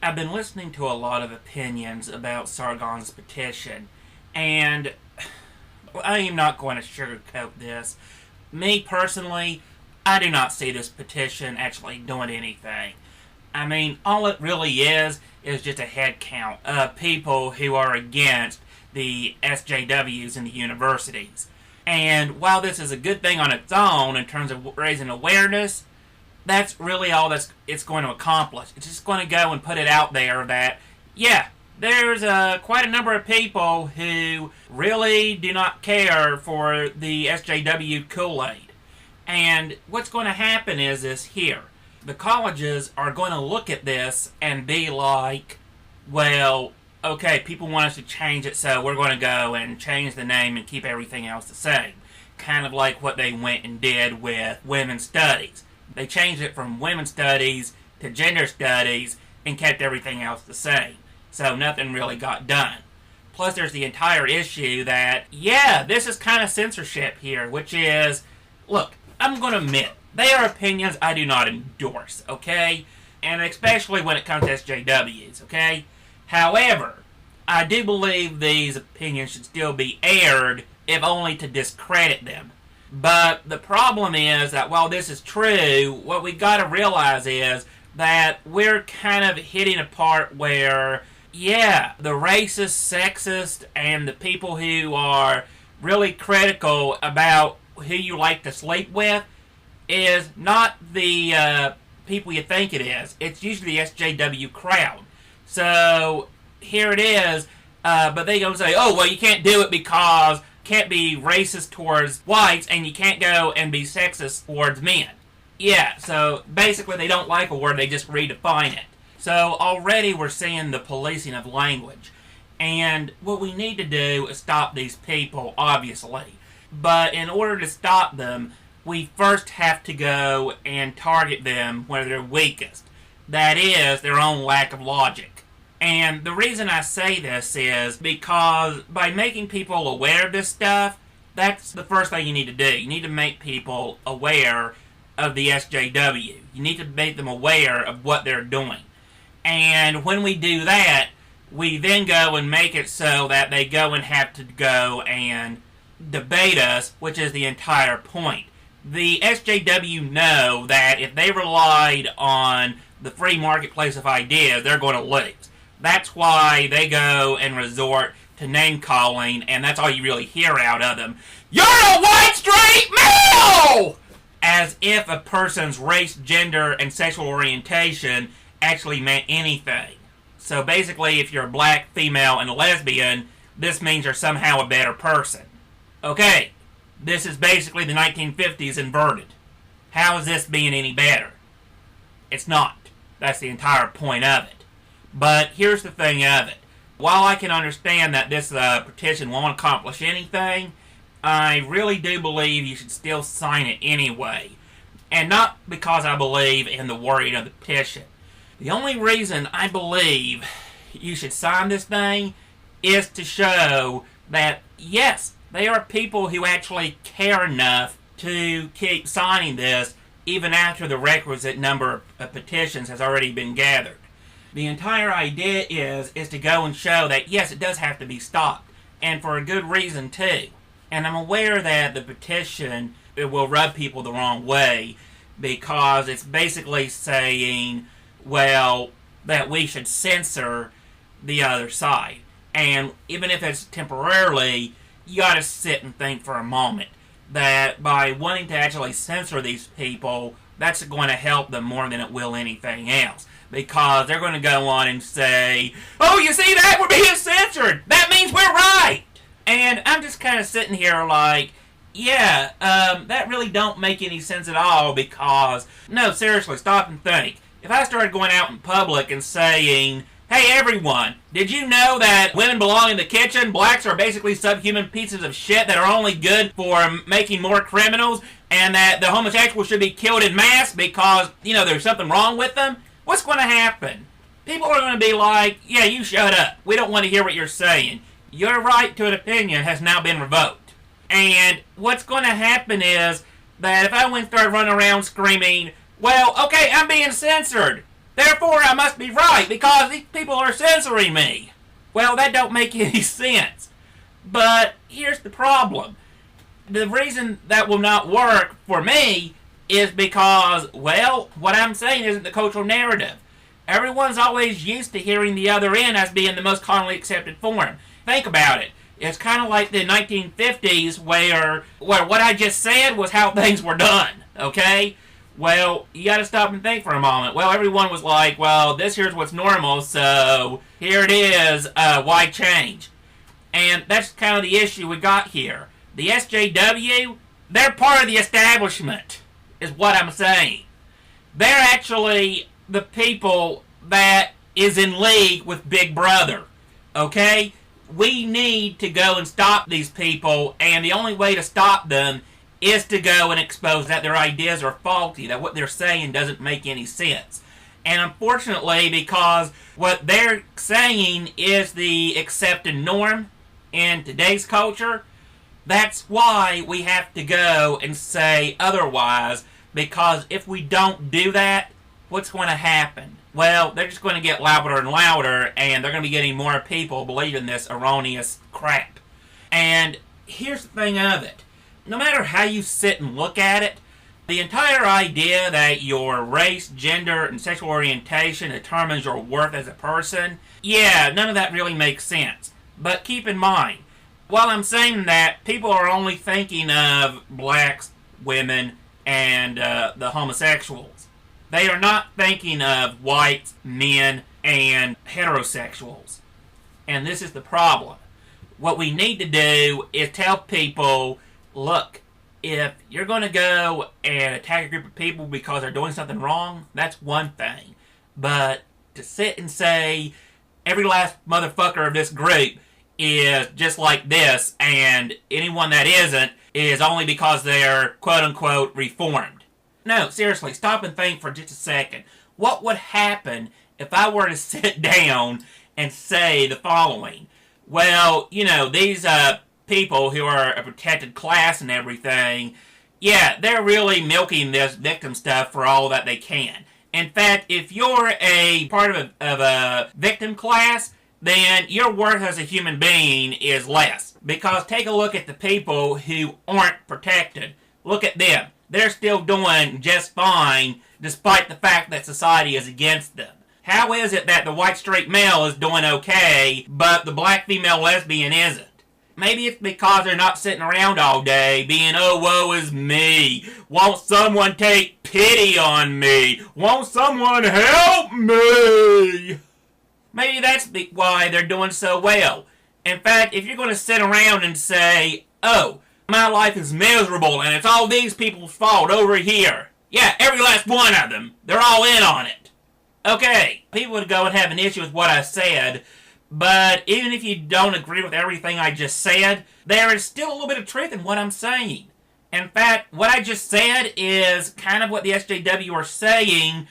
I've been listening to a lot of opinions about Sargon's petition, and I am not going to sugarcoat this. Me personally, I do not see this petition actually doing anything. I mean, all it really is just a head count of people who are against the SJWs in the universities. And while this is a good thing on its own in terms of raising awareness, that's really all it's going to accomplish. It's just going to go and put it out there that, yeah, there's quite a number of people who really do not care for the SJW Kool-Aid. And what's going to happen is this here. The colleges are going to look at this and be like, well, okay, people want us to change it, so we're going to go and change the name and keep everything else the same. Kind of like what they went and did with women's studies. They changed it from women's studies to gender studies and kept everything else the same. So nothing really got done. Plus there's the entire issue that, yeah, this is kind of censorship here, which is, look, I'm going to admit, they are opinions I do not endorse, okay? And especially when it comes to SJWs, okay? However, I do believe these opinions should still be aired, if only to discredit them. But the problem is that while this is true, what we got to realize is that we're kind of hitting a part where, yeah, the racist, sexist, and the people who are really critical about who you like to sleep with is not the people you think it is. It's usually the SJW crowd. So here it is, but they go say, oh, well, you can't do it because you can't be racist towards whites and you can't go and be sexist towards men. Yeah, so basically they don't like a word, they just redefine it. So already we're seeing the policing of language. And what we need to do is stop these people, obviously. But in order to stop them, we first have to go and target them where they're weakest. That is, their own lack of logic. And the reason I say this is because by making people aware of this stuff, that's the first thing you need to do. You need to make people aware of the SJW. You need to make them aware of what they're doing. And when we do that, we then go and make it so that they go and have to go and debate us, which is the entire point. The SJW know that if they relied on the free marketplace of ideas, they're going to lose. That's why they go and resort to name-calling, and that's all you really hear out of them. You're a white straight male! As if a person's race, gender, and sexual orientation actually meant anything. So basically, if you're a black, female, and a lesbian, this means you're somehow a better person. Okay, this is basically the 1950s inverted. How is this being any better? It's not. That's the entire point of it. But here's the thing of it. While I can understand that this petition won't accomplish anything, I really do believe you should still sign it anyway. And not because I believe in the wording of the petition. The only reason I believe you should sign this thing is to show that, yes, they are people who actually care enough to keep signing this even after the requisite number of petitions has already been gathered. The entire idea is to go and show that, yes, it does have to be stopped, and for a good reason, too. And I'm aware that the petition it will rub people the wrong way because it's basically saying, well, that we should censor the other side. And even if it's temporarily, you gotta sit and think for a moment that by wanting to actually censor these people, that's going to help them more than it will anything else. Because they're going to go on and say, oh, you see that? We're being censored! That means we're right! And I'm just kind of sitting here like, yeah, that really don't make any sense at all because, no, seriously, stop and think. If I started going out in public and saying, hey everyone, did you know that women belong in the kitchen? Blacks are basically subhuman pieces of shit that are only good for making more criminals, and that the homosexuals should be killed in mass because, there's something wrong with them? What's going to happen? People are going to be like, yeah, you shut up. We don't want to hear what you're saying. Your right to an opinion has now been revoked. And what's going to happen is that if I went and started running around screaming, well, okay, I'm being censored. Therefore, I must be right because these people are censoring me. Well, that don't make any sense. But here's the problem. The reason that will not work for me is because, well, what I'm saying isn't the cultural narrative. Everyone's always used to hearing the other end as being the most commonly accepted form. Think about it. It's kind of like the 1950s where what I just said was how things were done, okay? Well, you gotta stop and think for a moment. Well, everyone was like, well, this here's what's normal, so here it is, why change? And that's kind of the issue we got here. The SJW, they're part of the establishment, is what I'm saying. They're actually the people that is in league with Big Brother, okay? We need to go and stop these people, and the only way to stop them is to go and expose that their ideas are faulty, that what they're saying doesn't make any sense. And unfortunately, because what they're saying is the accepted norm in today's culture, that's why we have to go and say otherwise, because if we don't do that, what's going to happen? Well, they're just going to get louder and louder, and they're going to be getting more people believing this erroneous crap. And here's the thing of it. No matter how you sit and look at it, the entire idea that your race, gender, and sexual orientation determines your worth as a person, yeah, none of that really makes sense. But keep in mind, while I'm saying that, people are only thinking of blacks, women, and the homosexuals. They are not thinking of whites, men, and heterosexuals. And this is the problem. What we need to do is tell people, look, if you're going to go and attack a group of people because they're doing something wrong, that's one thing. But to sit and say, every last motherfucker of this group is just like this, and anyone that isn't is only because they're quote-unquote reformed. No, seriously, stop and think for just a second. What would happen if I were to sit down and say the following? Well, you know, these people who are a protected class and everything, yeah, they're really milking this victim stuff for all that they can. In fact, if you're a part of a victim class, then your worth as a human being is less. Because take a look at the people who aren't protected. Look at them. They're still doing just fine, despite the fact that society is against them. How is it that the white straight male is doing okay, but the black female lesbian isn't? Maybe it's because they're not sitting around all day being, oh, woe is me. Won't someone take pity on me? Won't someone help me? Maybe that's why they're doing so well. In fact, if you're going to sit around and say, oh, my life is miserable and it's all these people's fault over here. Yeah, every last one of them. They're all in on it. Okay, people would go and have an issue with what I said, but even if you don't agree with everything I just said, there is still a little bit of truth in what I'm saying. In fact, what I just said is kind of what the SJW are saying,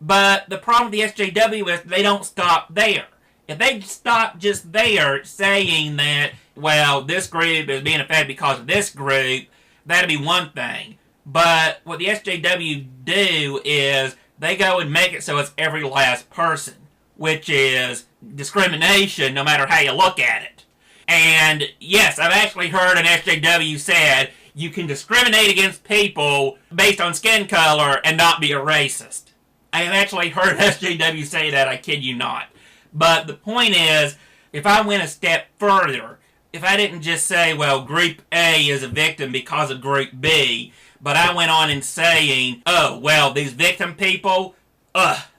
but the problem with the SJW is they don't stop there. If they stop just there saying that, well, this group is being affected because of this group, that'd be one thing. But what the SJW do is they go and make it so it's every last person, which is discrimination no matter how you look at it. And yes, I've actually heard an SJW said you can discriminate against people based on skin color and not be a racist. I have actually heard SJW say that, I kid you not. But the point is, if I went a step further, if I didn't just say, well, Group A is a victim because of Group B, but I went on in saying, oh, well, these victim people,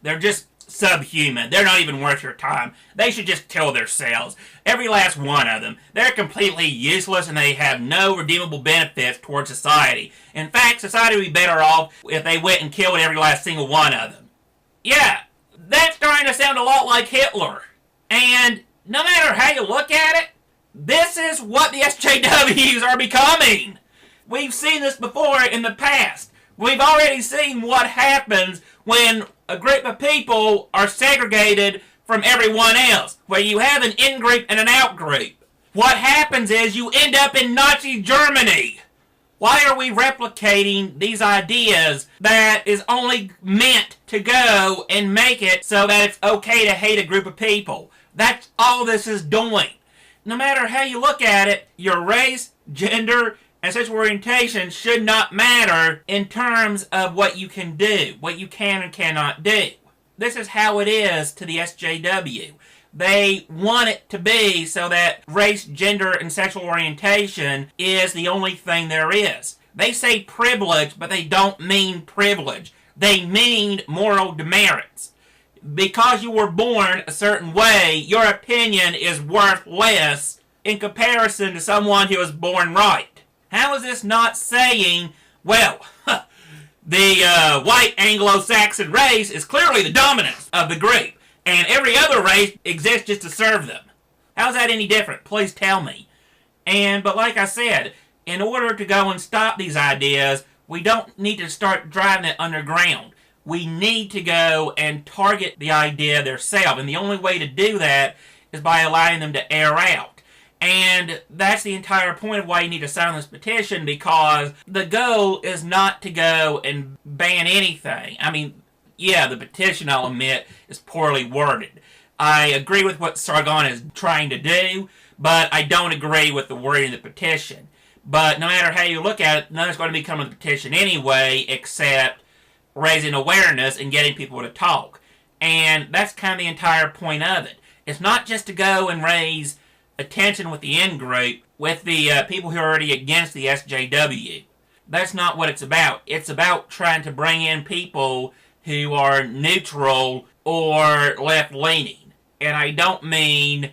they're just subhuman. They're not even worth your time. They should just kill themselves. Every last one of them. They're completely useless and they have no redeemable benefits towards society. In fact, society would be better off if they went and killed every last single one of them. Yeah, that's starting to sound a lot like Hitler. And no matter how you look at it, this is what the SJWs are becoming. We've seen this before in the past. We've already seen what happens when a group of people are segregated from everyone else, where you have an in-group and an out-group. What happens is you end up in Nazi Germany. Why are we replicating these ideas that is only meant to go and make it so that it's okay to hate a group of people? That's all this is doing. No matter how you look at it, your race, gender, and sexual orientation should not matter in terms of what you can do, what you can and cannot do. This is how it is to the SJW. They want it to be so that race, gender, and sexual orientation is the only thing there is. They say privilege, but they don't mean privilege. They mean moral demerits. Because you were born a certain way, your opinion is worth less in comparison to someone who was born right. How is this not saying, well, the white Anglo-Saxon race is clearly the dominance of the group, and every other race exists just to serve them? How's that any different? Please tell me. But like I said, in order to go and stop these ideas, we don't need to start driving it underground. We need to go and target the idea themselves, and the only way to do that is by allowing them to air out. And that's the entire point of why you need to sign this petition, because the goal is not to go and ban anything. I mean, yeah, the petition, I'll admit, is poorly worded. I agree with what Sargon is trying to do, but I don't agree with the wording of the petition. But no matter how you look at it, nothing's going to become a petition anyway, except raising awareness and getting people to talk. And that's kind of the entire point of it. It's not just to go and raise attention with the in-group, with the people who are already against the SJW. That's not what it's about. It's about trying to bring in people who are neutral or left-leaning. And I don't mean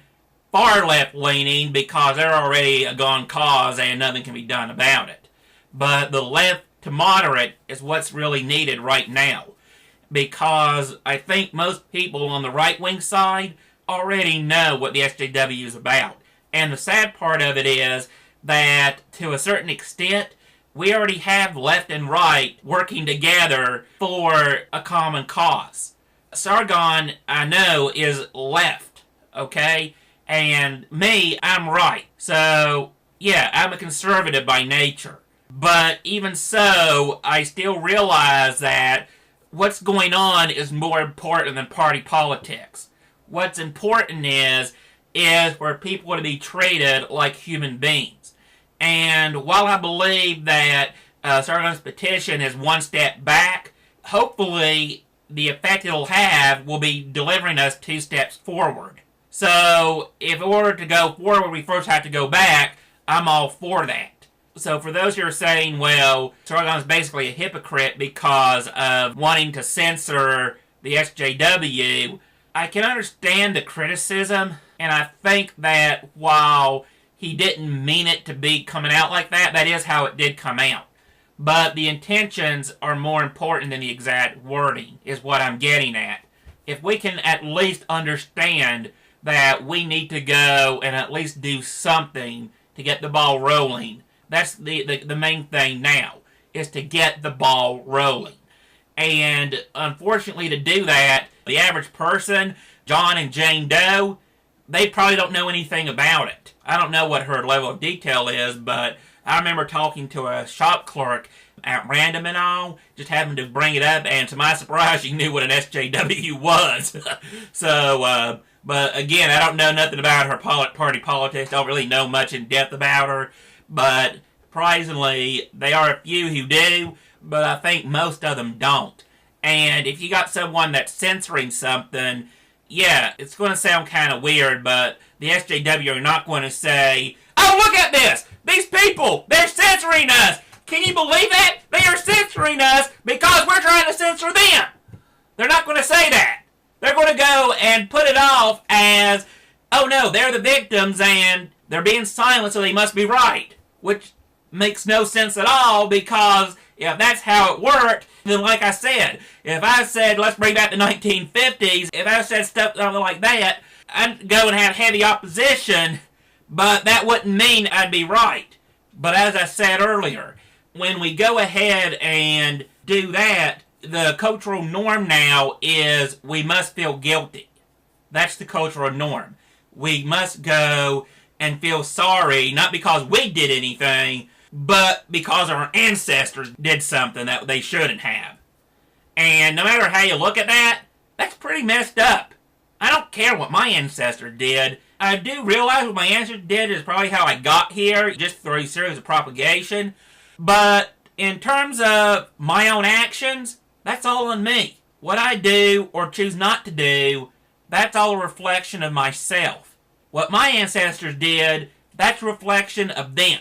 far left-leaning, because they're already a gone cause and nothing can be done about it. But the left to moderate is what's really needed right now. Because I think most people on the right-wing side already know what the SJW is about. And the sad part of it is that, to a certain extent, we already have left and right working together for a common cause. Sargon, I know, is left, okay? And me, I'm right. So, yeah, I'm a conservative by nature. But even so, I still realize that what's going on is more important than party politics. What's important is for people to be treated like human beings. And while I believe that Sargon's petition is one step back, hopefully the effect it'll have will be delivering us 2 steps forward. So, if in order to go forward we first have to go back, I'm all for that. So for those who are saying, well, Sargon's basically a hypocrite because of wanting to censor the SJW, I can understand the criticism, and I think that while he didn't mean it to be coming out like that, that is how it did come out. But the intentions are more important than the exact wording, is what I'm getting at. If we can at least understand that we need to go and at least do something to get the ball rolling, that's the main thing now, is to get the ball rolling. And unfortunately, to do that, the average person, John and Jane Doe, they probably don't know anything about it. I don't know what her level of detail is, but I remember talking to a shop clerk at random and all, just happened to bring it up, and to my surprise, she knew what an SJW was. So, but again, I don't know nothing about her party politics, don't really know much in depth about her, but surprisingly, there are a few who do, but I think most of them don't. And if you got someone that's censoring something, yeah, it's going to sound kind of weird, but the SJW are not going to say, oh, look at this! These people, they're censoring us! Can you believe that? They are censoring us because we're trying to censor them! They're not going to say that. They're going to go and put it off as, oh no, they're the victims and they're being silent, so they must be right. Which makes no sense at all, because if that's how it worked, then like I said, if I said, let's bring back the 1950s, if I said stuff like that, I'd go and have heavy opposition, but that wouldn't mean I'd be right. But as I said earlier, when we go ahead and do that, the cultural norm now is we must feel guilty. That's the cultural norm. We must go and feel sorry, not because we did anything, but because our ancestors did something that they shouldn't have. And no matter how you look at that, that's pretty messed up. I don't care what my ancestor did. I do realize what my ancestor did is probably how I got here, just through a series of propagation. But in terms of my own actions, that's all on me. What I do or choose not to do, that's all a reflection of myself. What my ancestors did, that's a reflection of them.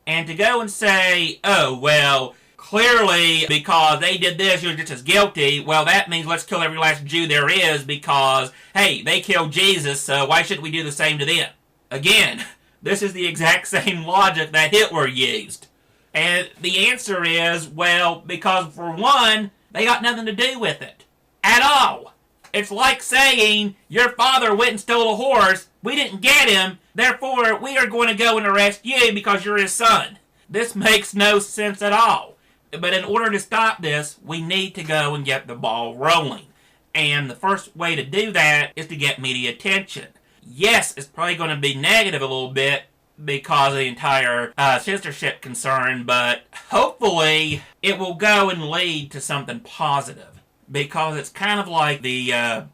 And to go and say, oh, well, clearly because they did this, you're just as guilty, well, that means let's kill every last Jew there is because, hey, they killed Jesus, so why shouldn't we do the same to them? Again, this is the exact same logic that Hitler used. And the answer is, well, because for one, they got nothing to do with it. At all. It's like saying, your father went and stole a horse, we didn't get him, therefore we are going to go and arrest you because you're his son. This makes no sense at all. But in order to stop this, we need to go and get the ball rolling. And the first way to do that is to get media attention. Yes, it's probably going to be negative a little bit because of the entire censorship concern, but hopefully it will go and lead to something positive. Because it's kind of like the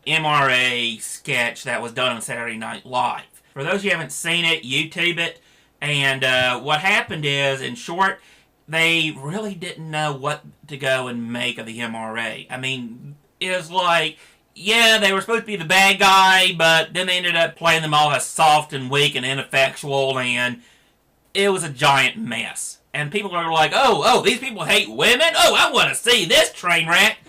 MRA sketch that was done on Saturday Night Live. For those who haven't seen it, YouTube it. And what happened is, in short, they really didn't know what to go and make of the MRA. I mean, it was like, yeah, they were supposed to be the bad guy, but then they ended up playing them all as soft and weak and ineffectual, and it was a giant mess. And people are like, oh, these people hate women? Oh, I want to see this train wreck.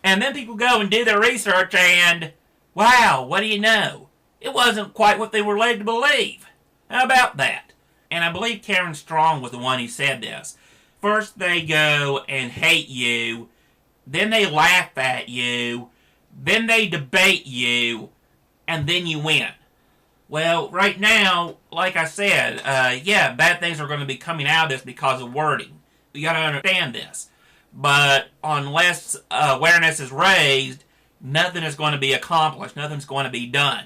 And then people go and do their research and, wow, what do you know? It wasn't quite what they were led to believe. How about that? And I believe Karen Strong was the one who said this. First they go and hate you, then they laugh at you, then they debate you, and then you win. Well, right now, like I said, yeah, bad things are going to be coming out of this because of wording. You got to understand this. But unless awareness is raised, nothing is going to be accomplished. Nothing's going to be done.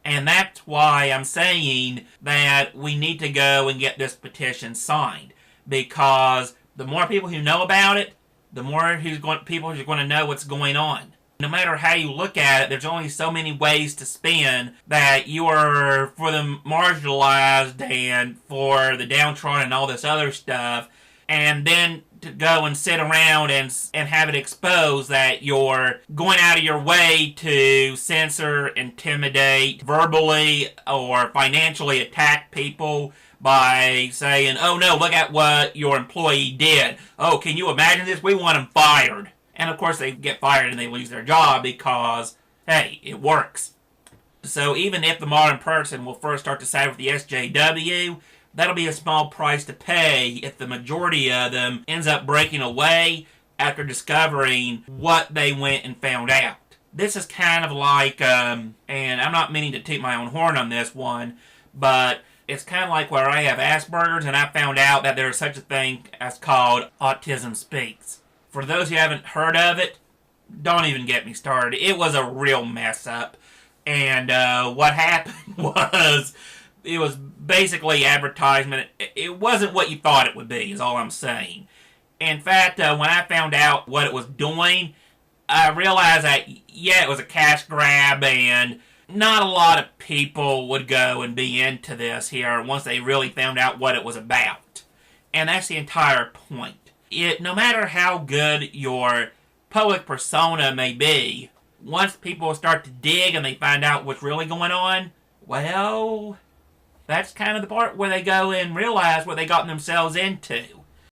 And that's why I'm saying that we need to go and get this petition signed. Because the more people who know about it, the more people are going to know what's going on. No matter how you look at it, there's only so many ways to spin that you are for the marginalized and for the downtrodden and all this other stuff. And then to go and sit around and have it exposed that you're going out of your way to censor, intimidate, verbally or financially attack people by saying, oh no, look at what your employee did. Oh, can you imagine this? We want him fired. And of course they get fired and they lose their job because, hey, it works. So even if the modern person will first start to side with the SJW, that'll be a small price to pay if the majority of them ends up breaking away after discovering what they went and found out. This is kind of like, and I'm not meaning to toot my own horn on this one, but it's kind of like where I have Asperger's and I found out that there's such a thing as called Autism Speaks. For those who haven't heard of it, don't even get me started. It was a real mess up. And what happened was, it was basically advertisement. It wasn't what you thought it would be, is all I'm saying. In fact, when I found out what it was doing, I realized that, yeah, it was a cash grab, and not a lot of people would go and be into this here once they really found out what it was about. And that's the entire point. No matter how good your public persona may be, once people start to dig and they find out what's really going on, well, that's kind of the part where they go and realize what they got themselves into.